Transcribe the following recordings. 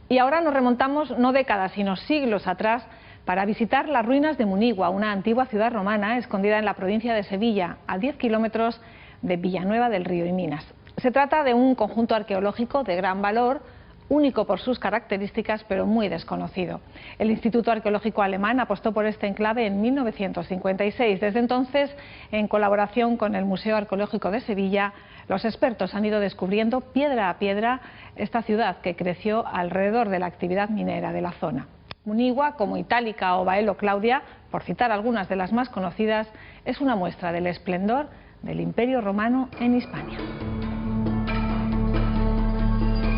Y ahora nos remontamos no décadas, sino siglos atrás, para visitar las ruinas de Munigua, una antigua ciudad romana escondida en la provincia de Sevilla, a 10 kilómetros de Villanueva del Río y Minas. Se trata de un conjunto arqueológico de gran valor, único por sus características, pero muy desconocido. El Instituto Arqueológico Alemán apostó por este enclave en 1956. Desde entonces, en colaboración con el Museo Arqueológico de Sevilla, los expertos han ido descubriendo piedra a piedra esta ciudad que creció alrededor de la actividad minera de la zona. Munigua, como Itálica o Baelo Claudia, por citar algunas de las más conocidas, es una muestra del esplendor del Imperio Romano en Hispania.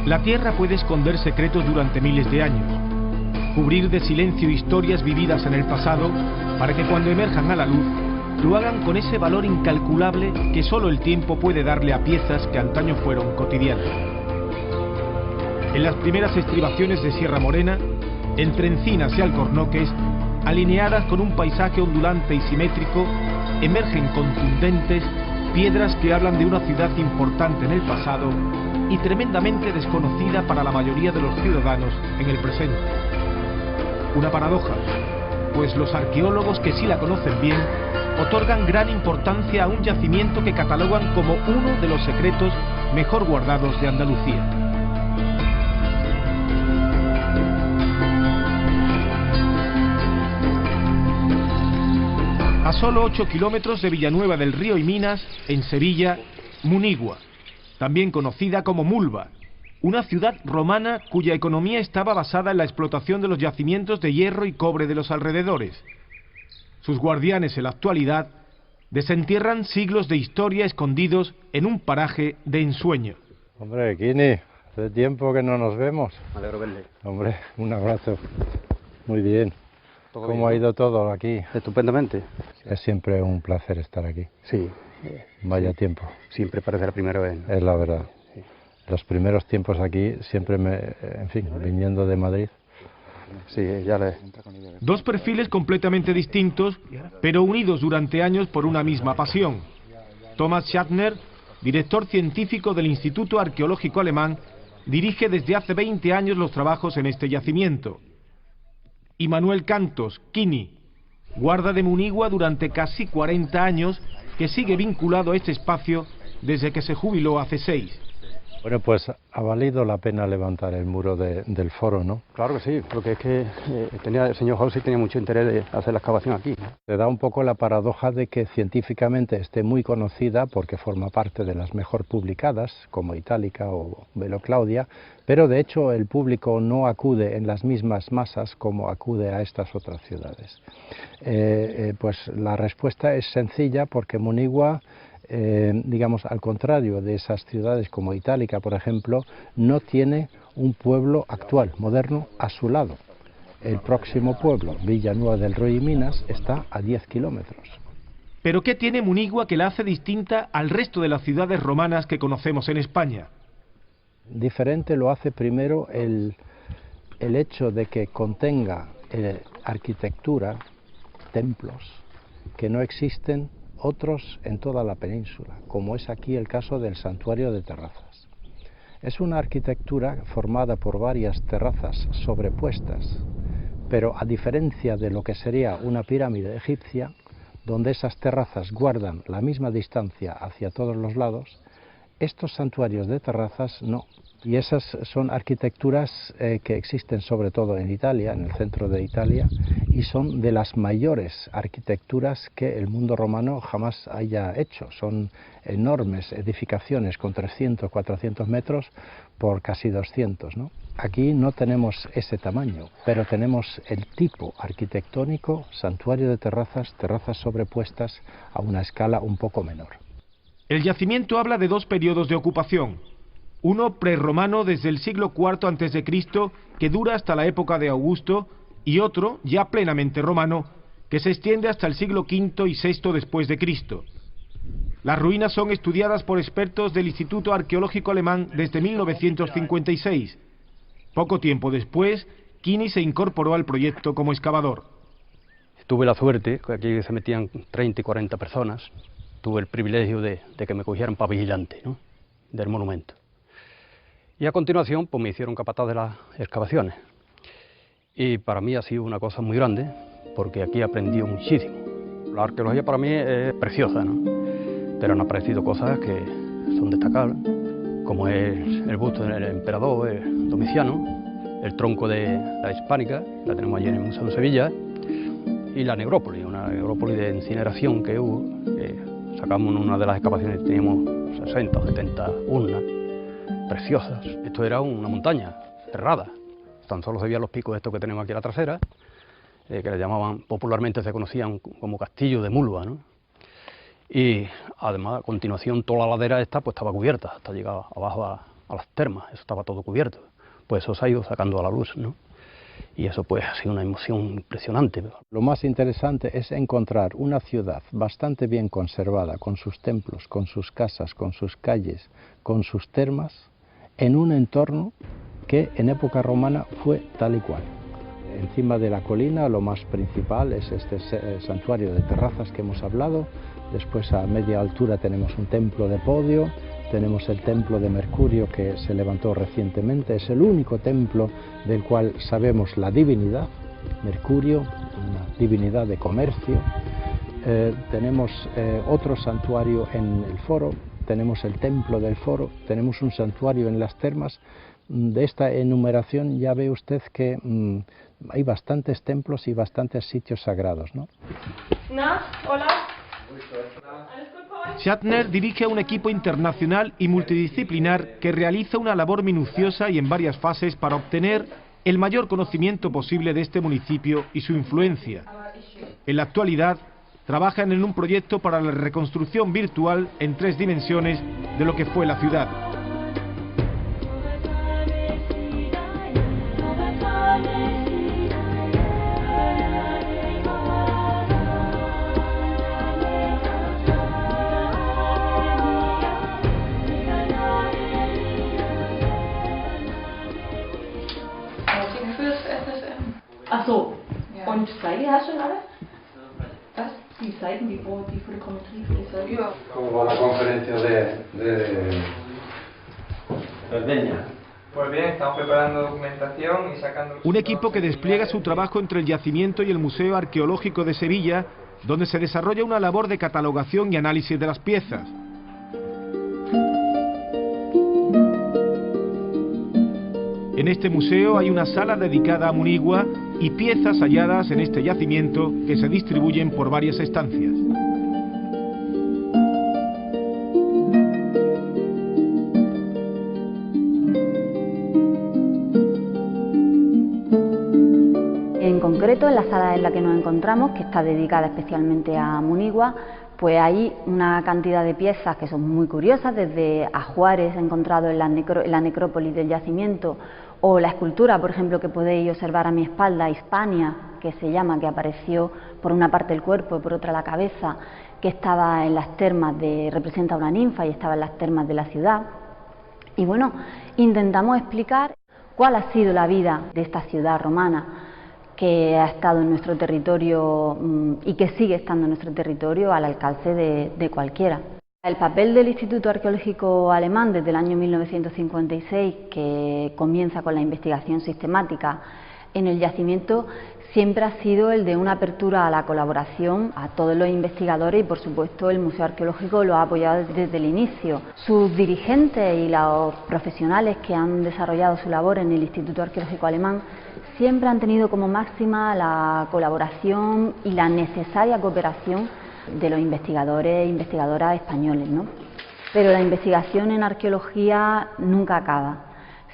La tierra puede esconder secretos durante miles de años, cubrir de silencio historias vividas en el pasado, para que cuando emerjan a la luz, lo hagan con ese valor incalculable que solo el tiempo puede darle a piezas que antaño fueron cotidianas. En las primeras estribaciones de Sierra Morena, entre encinas y alcornoques, alineadas con un paisaje ondulante y simétrico, emergen contundentes piedras que hablan de una ciudad importante en el pasado y tremendamente desconocida para la mayoría de los ciudadanos en el presente. Una paradoja, pues los arqueólogos que sí la conocen bien otorgan gran importancia a un yacimiento que catalogan como uno de los secretos mejor guardados de Andalucía. A solo 8 kilómetros de Villanueva del Río y Minas, en Sevilla, Munigua, también conocida como Mulva, una ciudad romana cuya economía estaba basada en la explotación de los yacimientos de hierro y cobre de los alrededores. Sus guardianes en la actualidad desentierran siglos de historia escondidos en un paraje de ensueño. Hombre, Kini, hace tiempo que no nos vemos. Me alegro verle. Hombre, un abrazo. Muy bien. ¿Cómo ha ido todo aquí? Estupendamente. Es siempre un placer estar aquí. Sí. Vaya tiempo. Siempre parece la primera vez, ¿no? Es la verdad. Sí. Los primeros tiempos aquí, siempre en fin, viniendo de Madrid. Sí, ya le... Dos perfiles completamente distintos, pero unidos durante años por una misma pasión. Thomas Schattner, director científico del Instituto Arqueológico Alemán, dirige desde hace 20 años los trabajos en este yacimiento. Y Manuel Cantos, Kini, guarda de Munigua durante casi 40 años, que sigue vinculado a este espacio desde que se jubiló hace 6. Bueno, pues ha valido la pena levantar el muro del foro, ¿no? Claro que sí, porque es que el señor Hauser tenía mucho interés de hacer la excavación aquí, ¿no? Se da un poco la paradoja de que científicamente esté muy conocida porque forma parte de las mejor publicadas, como Itálica o Baelo Claudia, pero de hecho el público no acude en las mismas masas como acude a estas otras ciudades. Pues la respuesta es sencilla, porque Munigua, digamos, al contrario de esas ciudades como Itálica, por ejemplo, no tiene un pueblo actual, moderno, a su lado. El próximo pueblo, Villanueva del Río y Minas, está a 10 kilómetros. ¿Pero qué tiene Munigua que la hace distinta al resto de las ciudades romanas que conocemos en España? Diferente lo hace primero el hecho de que contenga arquitectura, templos, que no existen otros en toda la península, como es aquí el caso del Santuario de Terrazas. Es una arquitectura formada por varias terrazas sobrepuestas, pero a diferencia de lo que sería una pirámide egipcia, donde esas terrazas guardan la misma distancia hacia todos los lados, estos santuarios de terrazas no. Y esas son arquitecturas que existen sobre todo en Italia, en el centro de Italia, y son de las mayores arquitecturas que el mundo romano jamás haya hecho. Son enormes edificaciones con 300, 400 metros por casi 200, ¿no? Aquí no tenemos ese tamaño, pero tenemos el tipo arquitectónico, santuario de terrazas, terrazas sobrepuestas a una escala un poco menor. El yacimiento habla de dos periodos de ocupación. Uno prerromano desde el siglo IV a.C., que dura hasta la época de Augusto, y otro, ya plenamente romano, que se extiende hasta el siglo V y VI después de Cristo. Las ruinas son estudiadas por expertos del Instituto Arqueológico Alemán desde 1956. Poco tiempo después, Kini se incorporó al proyecto como excavador. Tuve la suerte, que aquí se metían 30 y 40 personas, tuve el privilegio de que me cogieran para vigilante, ¿no?, del monumento. Y a continuación pues me hicieron capataz de las excavaciones. Y para mí ha sido una cosa muy grande, porque aquí he aprendido muchísimo. La arqueología para mí es preciosa, ¿no? Pero han aparecido cosas que son destacables, como es el busto del emperador Domiciano, el tronco de la hispánica, la tenemos allí en el Museo de Sevilla, y la necrópolis, una necrópolis de incineración que hubo, sacamos en una de las excavaciones, teníamos 60 o 70 urnas preciosas. Esto era una montaña cerrada, tan solo se veían los picos estos que tenemos aquí a la trasera, que le llamaban, popularmente se conocían como Castillo de Mulva, ¿no? Y además a continuación toda la ladera esta pues estaba cubierta, hasta llegar abajo a las termas, eso estaba todo cubierto. Pues eso se ha ido sacando a la luz, ¿no? Y eso pues ha sido una emoción impresionante. Lo más interesante es encontrar una ciudad bastante bien conservada, con sus templos, con sus casas, con sus calles, con sus termas, en un entorno que en época romana fue tal y cual. Encima de la colina lo más principal es este santuario de terrazas que hemos hablado. Después a media altura tenemos un templo de podio, tenemos el templo de Mercurio que se levantó recientemente, es el único templo del cual sabemos la divinidad, Mercurio, una divinidad de comercio. Tenemos otro santuario en el foro, tenemos el templo del foro, tenemos un santuario en las termas. De esta enumeración ya ve usted que hay bastantes templos y bastantes sitios sagrados, ¿no? Hola. Schattner dirige a un equipo internacional y multidisciplinar que realiza una labor minuciosa y en varias fases para obtener el mayor conocimiento posible de este municipio y su influencia. En la actualidad, trabajan en un proyecto para la reconstrucción virtual en 3 dimensiones de lo que fue la ciudad. Ach so, und Seile hast du schon alle? Was? Die Seiten, die Fotogrametrie für die Seiten? Ja. ¿Cómo va la conferencia de Cerdeña? Pues bien, estamos preparando documentación y sacando... Un equipo que despliega su trabajo entre el yacimiento y el Museo Arqueológico de Sevilla, donde se desarrolla una labor de catalogación y análisis de las piezas. En este museo hay una sala dedicada a Munigua y piezas halladas en este yacimiento que se distribuyen por varias estancias. En concreto, en la sala en la que nos encontramos, que está dedicada especialmente a Munigua, pues hay una cantidad de piezas que son muy curiosas, desde ajuares encontrados en la necrópolis del yacimiento, o la escultura, por ejemplo, que podéis observar a mi espalda, Hispania, que se llama, que apareció por una parte el cuerpo y por otra la cabeza, que estaba en las termas representa a una ninfa y estaba en las termas de la ciudad. Y bueno, intentamos explicar cuál ha sido la vida de esta ciudad romana, que ha estado en nuestro territorio y que sigue estando en nuestro territorio al alcance de cualquiera. El papel del Instituto Arqueológico Alemán desde el año 1956, que comienza con la investigación sistemática en el yacimiento, siempre ha sido el de una apertura a la colaboración a todos los investigadores y, por supuesto, el Museo Arqueológico lo ha apoyado desde el inicio. Sus dirigentes y los profesionales que han desarrollado su labor en el Instituto Arqueológico Alemán siempre han tenido como máxima la colaboración y la necesaria cooperación de los investigadores e investigadoras españoles, ¿no? Pero la investigación en arqueología nunca acaba.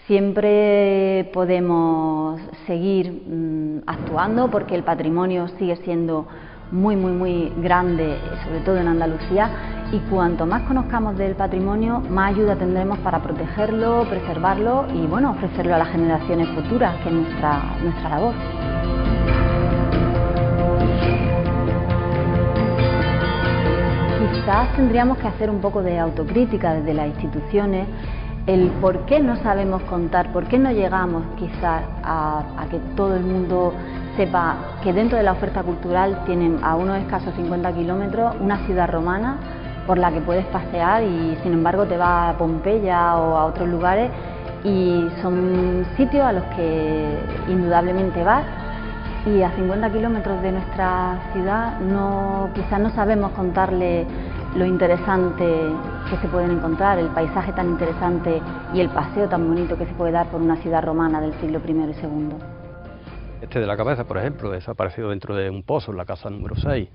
Siempre podemos seguir actuando porque el patrimonio sigue siendo muy grande, sobre todo en Andalucía, y cuanto más conozcamos del patrimonio, más ayuda tendremos para protegerlo, preservarlo y bueno, ofrecerlo a las generaciones futuras, que es nuestra labor. Quizás tendríamos que hacer un poco de autocrítica desde las instituciones, el por qué no sabemos contar, por qué no llegamos quizás a que todo el mundo sepa que dentro de la oferta cultural tienen a unos escasos 50 kilómetros una ciudad romana por la que puedes pasear y sin embargo te vas a Pompeya o a otros lugares y son sitios a los que indudablemente vas, y a 50 kilómetros de nuestra ciudad quizás no sabemos contarle lo interesante que se pueden encontrar, el paisaje tan interesante y el paseo tan bonito que se puede dar por una ciudad romana del siglo I y II. Este de la cabeza, por ejemplo, desapareció dentro de un pozo en la casa número 6.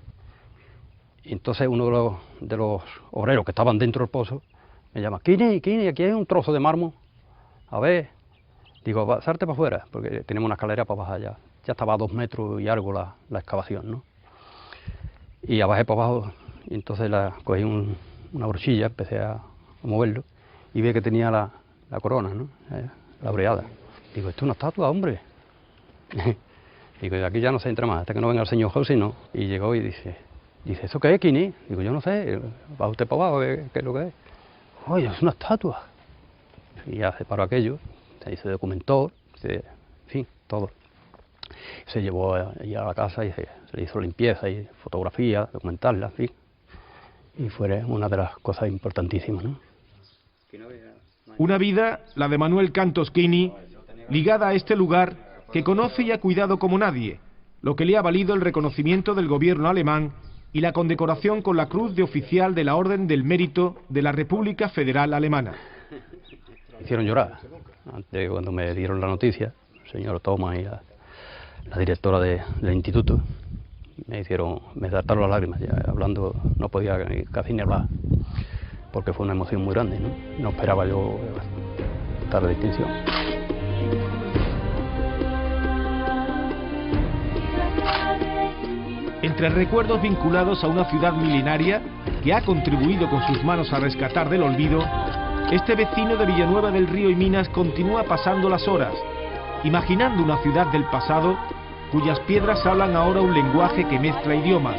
Y entonces uno de los obreros que estaban dentro del pozo me llama: Kini, aquí hay un trozo de mármol. A ver, digo, salte para afuera, porque tenemos una escalera para bajar ya. Ya estaba a 2 metros y algo la excavación, ¿no? Y ya bajé para abajo, y entonces cogí una brochilla, empecé a moverlo, y vi que tenía la corona, ¿no? Laureada. Digo, esto es una estatua, hombre. Digo, de aquí ya no se entra más, hasta que no venga el señor José, ¿no? Y llegó y dice, ¿eso qué es, Kini? Digo, yo no sé, va usted para abajo, ¿qué es lo que es? Oye, es una estatua. Y ya se paró aquello, se documentó, en fin, todo. Se llevó allá a la casa y se le hizo limpieza y fotografía, documentarla, en fin. Y fue una de las cosas importantísimas, ¿no? Una vida, la de Manuel Cantos Kini, ligada a este lugar que conoce y ha cuidado como nadie, lo que le ha valido el reconocimiento del gobierno alemán y la condecoración con la Cruz de Oficial de la Orden del Mérito de la República Federal Alemana. Me hicieron llorar. Antes, cuando me dieron la noticia, el señor Thomas y la directora del instituto, me saltaron las lágrimas, ya hablando, no podía casi ni hablar, porque fue una emoción muy grande, ¿no? No esperaba yo tal distinción. Entre recuerdos vinculados a una ciudad milenaria que ha contribuido con sus manos a rescatar del olvido, este vecino de Villanueva del Río y Minas continúa pasando las horas, imaginando una ciudad del pasado cuyas piedras hablan ahora un lenguaje que mezcla idiomas.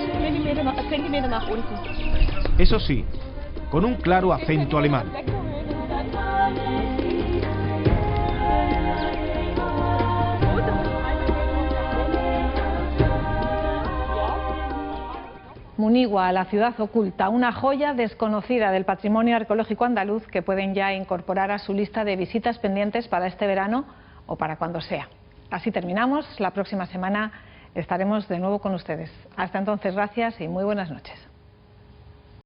Eso sí, con un claro acento alemán. Munigua, la ciudad oculta, una joya desconocida del patrimonio arqueológico andaluz que pueden ya incorporar a su lista de visitas pendientes para este verano o para cuando sea. Así terminamos, la próxima semana estaremos de nuevo con ustedes. Hasta entonces, gracias y muy buenas noches.